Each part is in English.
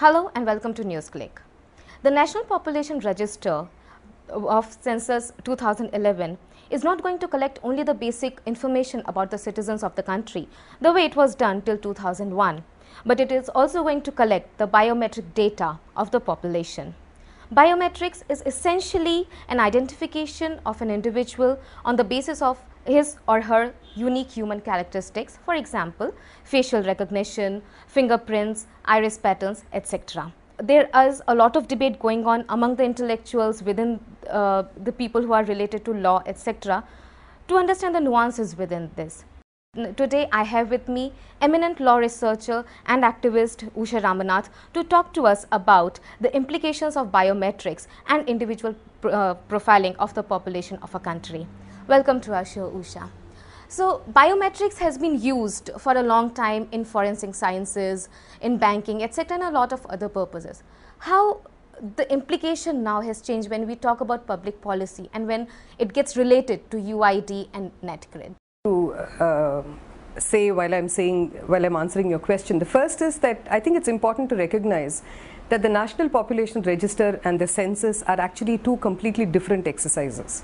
Hello and welcome to NewsClick. The National Population Register of Census 2011 is not going to collect only the basic information about the citizens of the country the way it was done till 2001, but it is also going to collect the biometric data of the population. Biometrics is essentially an identification of an individual on the basis of his or her unique human characteristics, for example, facial recognition, fingerprints, iris patterns, etc. There is a lot of debate going on among the intellectuals within the people who are related to law, etc., to understand the nuances within this. Today I have with me eminent law researcher and activist Usha Ramanathan to talk to us about the implications of biometrics and individual profiling of the population of a country. Welcome to our show, Usha. So, biometrics has been used for a long time in forensic sciences, in banking, etc., and a lot of other purposes. How the implication now has changed when we talk about public policy and when it gets related to UID and NetGrid? To say while I'm answering your question, the first is that I think it's important to recognize that the National Population Register and the census are actually two completely different exercises.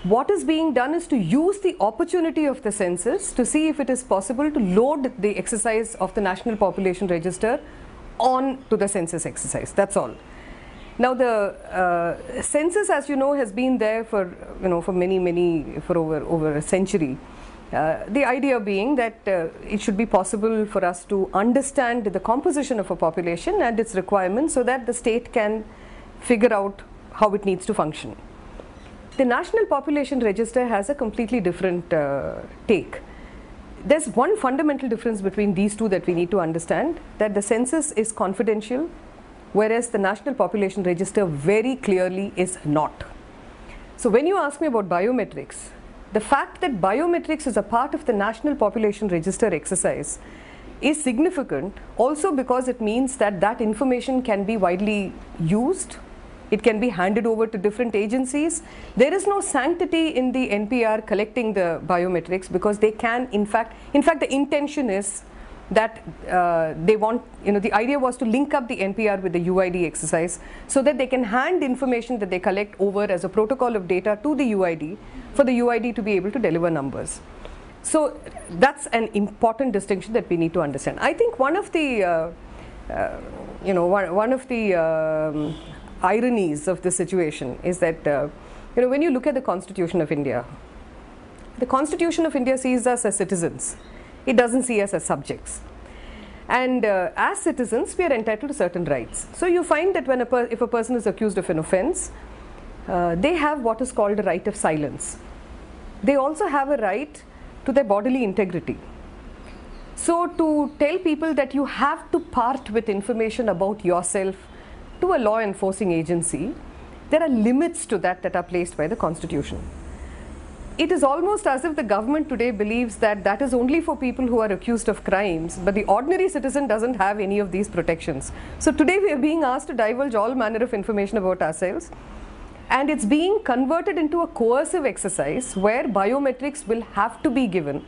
What is being done is to use the opportunity of the census to see if it is possible to load the exercise of the National Population Register on to the census exercise. That's all. Now the census, as you know, has been there for for over a century. The idea being that it should be possible for us to understand the composition of a population and its requirements so that the state can figure out how it needs to function. The National Population Register has a completely different take. There's one fundamental difference between these two that we need to understand, that the census is confidential, whereas the National Population Register very clearly is not. So when you ask me about biometrics, the fact that biometrics is a part of the National Population Register exercise is significant also because it means that that information can be widely used. It can be handed over to different agencies. There is no sanctity in the NPR collecting the biometrics because they can, in fact the intention is that they want, the idea was to link up the NPR with the UID exercise so that they can hand information that they collect over as a protocol of data to the UID for the UID to be able to deliver numbers. So that's an important distinction that we need to understand. I think one of the, ironies of this situation is that, when you look at the Constitution of India, the Constitution of India sees us as citizens. It doesn't see us as subjects. And as citizens, we are entitled to certain rights. So you find that when if a person is accused of an offense, they have what is called a right of silence. They also have a right to their bodily integrity. So to tell people that you have to part with information about yourself to a law enforcing agency, there are limits to that are placed by the Constitution. It is almost as if the government today believes that that is only for people who are accused of crimes, but the ordinary citizen doesn't have any of these protections. So today we are being asked to divulge all manner of information about ourselves, and it's being converted into a coercive exercise where biometrics will have to be given,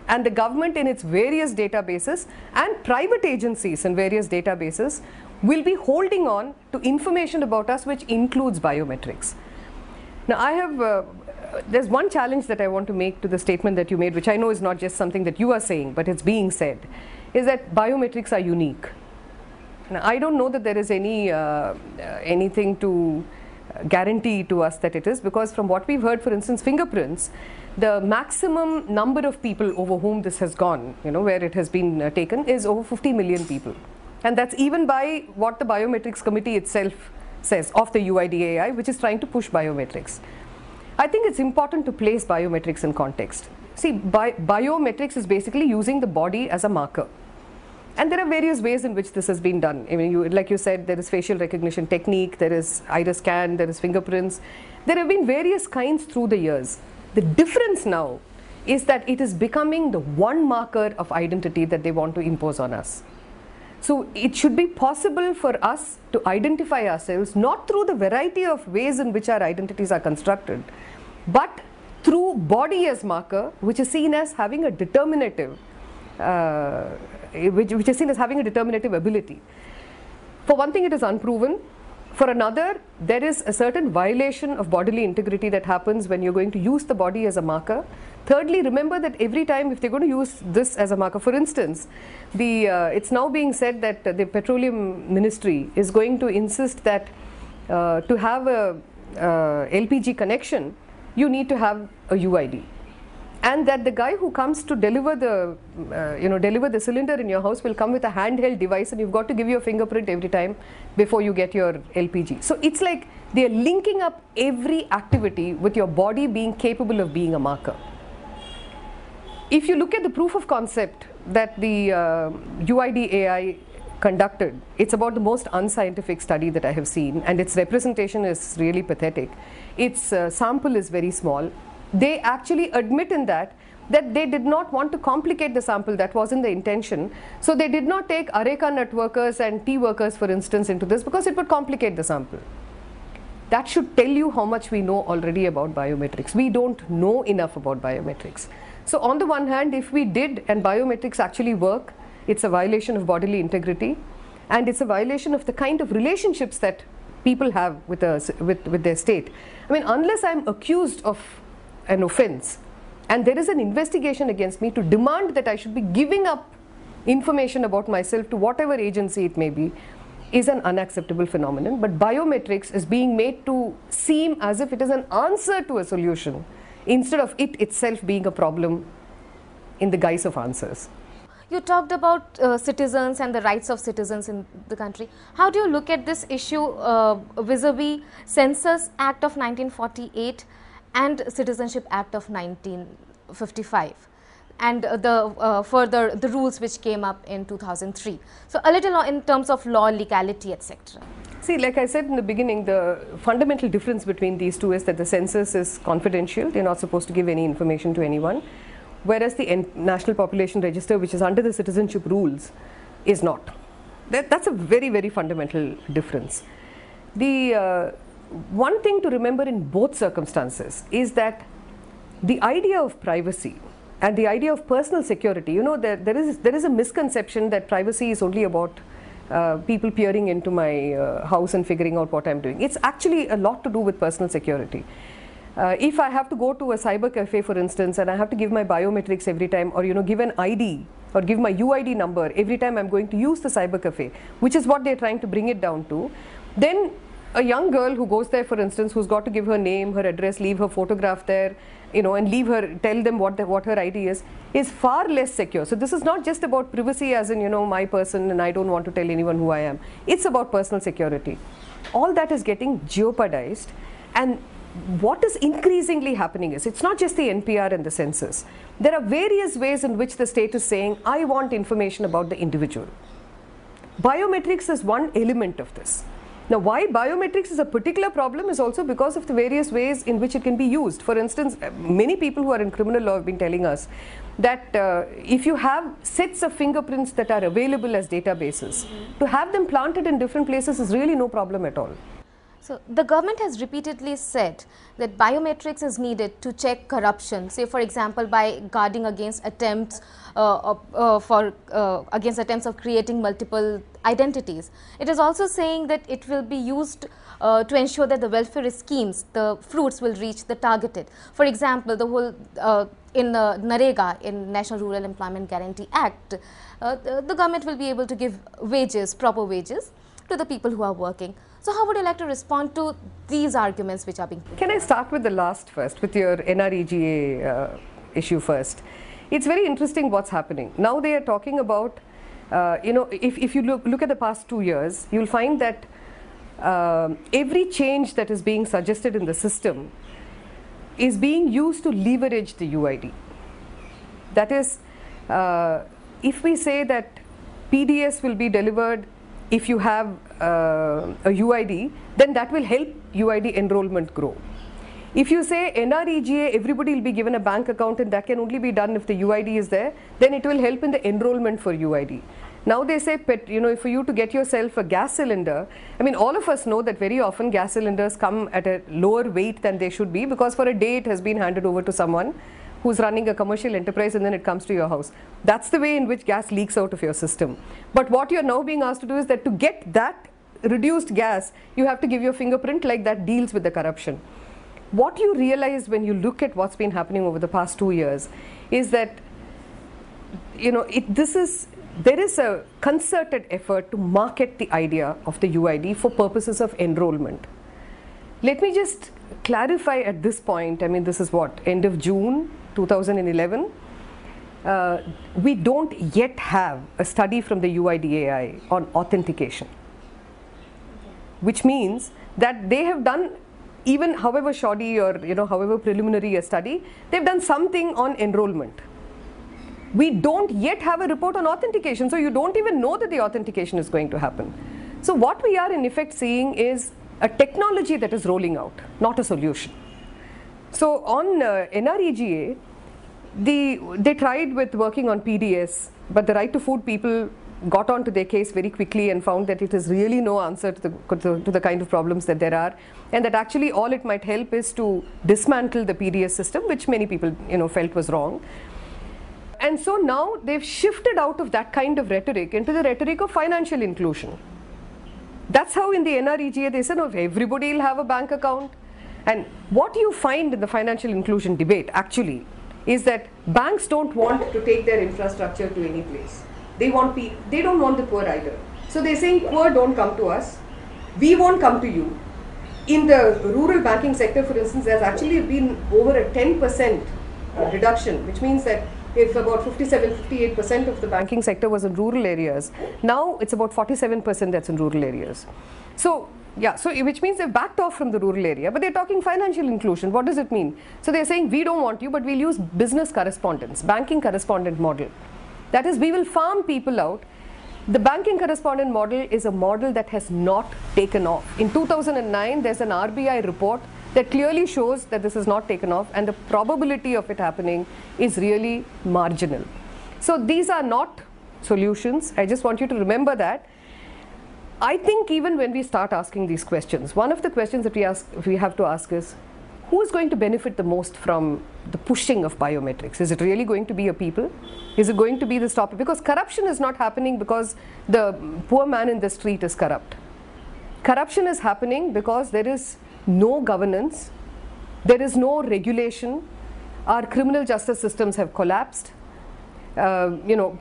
and the government in its various databases and private agencies in various databases will be holding on to information about us which includes biometrics. Now I have there's one challenge that I want to make to the statement that you made, which I know is not just something that you are saying, but it's being said, is that biometrics are unique. Now, I don't know that there is anything to guarantee to us that it is, because from what we've heard, for instance, fingerprints, the maximum number of people over whom this has gone, where it has been taken, is over 50 million people. And that's even by what the Biometrics Committee itself says of the UID-AI, which is trying to push biometrics. I think it's important to place biometrics in context. See, biometrics is basically using the body as a marker. And there are various ways in which this has been done. I mean, like you said, there is facial recognition technique, there is iris scan, there is fingerprints. There have been various kinds through the years. The difference now is that it is becoming the one marker of identity that they want to impose on us. So it should be possible for us to identify ourselves not through the variety of ways in which our identities are constructed, but through body as marker, which is seen as having a determinative, which is seen as having a determinative ability. For one thing, it is unproven. For another, there is a certain violation of bodily integrity that happens when you're going to use the body as a marker. Thirdly, remember that every time if they're going to use this as a marker, for instance, it's now being said that the Petroleum Ministry is going to insist that to have a LPG connection, you need to have a UID. And that the guy who comes to deliver the cylinder in your house will come with a handheld device, and you've got to give your fingerprint every time before you get your LPG. So it's like they're linking up every activity with your body being capable of being a marker. If you look at the proof of concept that the UID AI conducted, it's about the most unscientific study that I have seen, and its representation is really pathetic. Its sample is very small. They actually admit in that they did not want to complicate the sample. That wasn't the intention. So they did not take areca nut workers and tea workers, for instance, into this because it would complicate the sample. That should tell you how much we know already about biometrics. We don't know enough about biometrics. So on the one hand, if we did and biometrics actually work, it's a violation of bodily integrity, and it's a violation of the kind of relationships that people have with their state. I mean, unless I'm accused of an offense and there is an investigation against me to demand that I should be giving up information about myself to whatever agency it may be, is an unacceptable phenomenon. But biometrics is being made to seem as if it is an answer to a solution instead of it itself being a problem in the guise of answers. You talked about citizens and the rights of citizens in the country. How do you look at this issue vis-a-vis Census Act of 1948 and Citizenship Act of 1955, and the rules which came up in 2003? So a little in terms of law, legality, etc. See, like I said in the beginning, the fundamental difference between these two is that the census is confidential. They're not supposed to give any information to anyone, whereas the National Population Register, which is under the citizenship rules, is not. That's a very, very fundamental difference. The one thing to remember in both circumstances is that the idea of privacy and the idea of personal security, you know, there is a misconception that privacy is only about people peering into my house and figuring out what I'm doing. It's actually a lot to do with personal security. If I have to go to a cyber cafe, for instance, and I have to give my biometrics every time, or give an ID or give my UID number every time I'm going to use the cyber cafe, which is what they're trying to bring it down to, then a young girl who goes there, for instance, who's got to give her name, her address, leave her photograph there, and tell them what her ID is far less secure. So this is not just about privacy as in, my person and I don't want to tell anyone who I am. It's about personal security. All that is getting jeopardized, and what is increasingly happening is, it's not just the NPR and the census. There are various ways in which the state is saying, I want information about the individual. Biometrics is one element of this. Now, why biometrics is a particular problem is also because of the various ways in which it can be used. For instance, many people who are in criminal law have been telling us that if you have sets of fingerprints that are available as databases, to have them planted in different places is really no problem at all. So the government has repeatedly said that biometrics is needed to check corruption, say for example by guarding against attempts of creating multiple identities. It is also saying that it will be used to ensure that the welfare schemes, the fruits will reach the targeted. For example, the whole in NREGA, in National Rural Employment Guarantee Act, the government will be able to give wages, proper wages to the people who are working. So how would you like to respond to these arguments which are being put? Can I start with the last first, with your NREGA issue first? It's very interesting what's happening. Now they are talking about, if you look at the past 2 years, you'll find that every change that is being suggested in the system is being used to leverage the UID. That is, if we say that PDS will be delivered if you have a UID, then that will help UID enrollment grow. If you say NREGA, everybody will be given a bank account and that can only be done if the UID is there, then it will help in the enrollment for UID. Now they say, for you to get yourself a gas cylinder, I mean, all of us know that very often gas cylinders come at a lower weight than they should be, because for a day it has been handed over to someone who's running a commercial enterprise and then it comes to your house. That's the way in which gas leaks out of your system. But what you're now being asked to do is that to get that reduced gas, you have to give your fingerprint, like that deals with the corruption. What you realize when you look at what's been happening over the past 2 years is that, you know, there is a concerted effort to market the idea of the UID for purposes of enrollment. Let me just clarify at this point, I mean, this is what, end of June 2011. We don't yet have a study from the UIDAI on authentication, which means that they have done, even however shoddy or, you know, however preliminary a study, they've done something on enrollment. We don't yet have a report on authentication, so you don't even know that the authentication is going to happen. So what we are in effect seeing is a technology that is rolling out, not a solution. So on NREGA, they tried with working on PDS, but the right to food people got onto their case very quickly and found that it is really no answer to the kind of problems that there are, and that actually all it might help is to dismantle the PDS system, which many people, you know, felt was wrong. And so now they've shifted out of that kind of rhetoric into the rhetoric of financial inclusion. That's how in the NREGA they said, oh, everybody will have a bank account. And what you find in the financial inclusion debate actually is that banks don't want to take their infrastructure to any place. They don't want the poor either. So they're saying, poor, don't come to us. We won't come to you. In the rural banking sector, for instance, there's actually been over a 10% reduction, which means that if about 57-58% of the banking sector was in rural areas, now it's about 47% that's in rural areas. So yeah, so which means they've backed off from the rural area, but they're talking financial inclusion. What does it mean? So they're saying, we don't want you, but we'll use business correspondence, banking correspondent model. That is, we will farm people out. The banking correspondent model is a model that has not taken off. In 2009, there's an RBI report that clearly shows that this has not taken off, and the probability of it happening is really marginal. So these are not solutions. I just want you to remember that. I think even when we start asking these questions, one of the questions that we have to ask is, who is going to benefit the most from the pushing of biometrics? Is it really going to be a people? Is it going to be the stop? Because corruption is not happening because the poor man in the street is corrupt. Corruption is happening because there is no governance, there is no regulation, our criminal justice systems have collapsed, you know,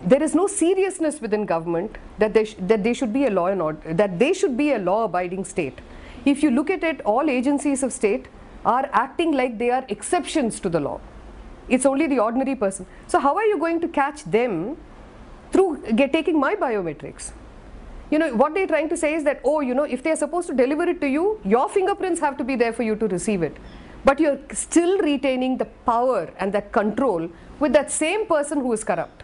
there is no seriousness within government that they should be a law and order, that they should be a law-abiding state. If you look at it, all agencies of state are acting like they are exceptions to the law. It's only the ordinary person. So how are you going to catch them through taking my biometrics? You know, what they're trying to say is that, oh, you know, if they're supposed to deliver it to you, your fingerprints have to be there for you to receive it. But you're still retaining the power and that control with that same person who is corrupt.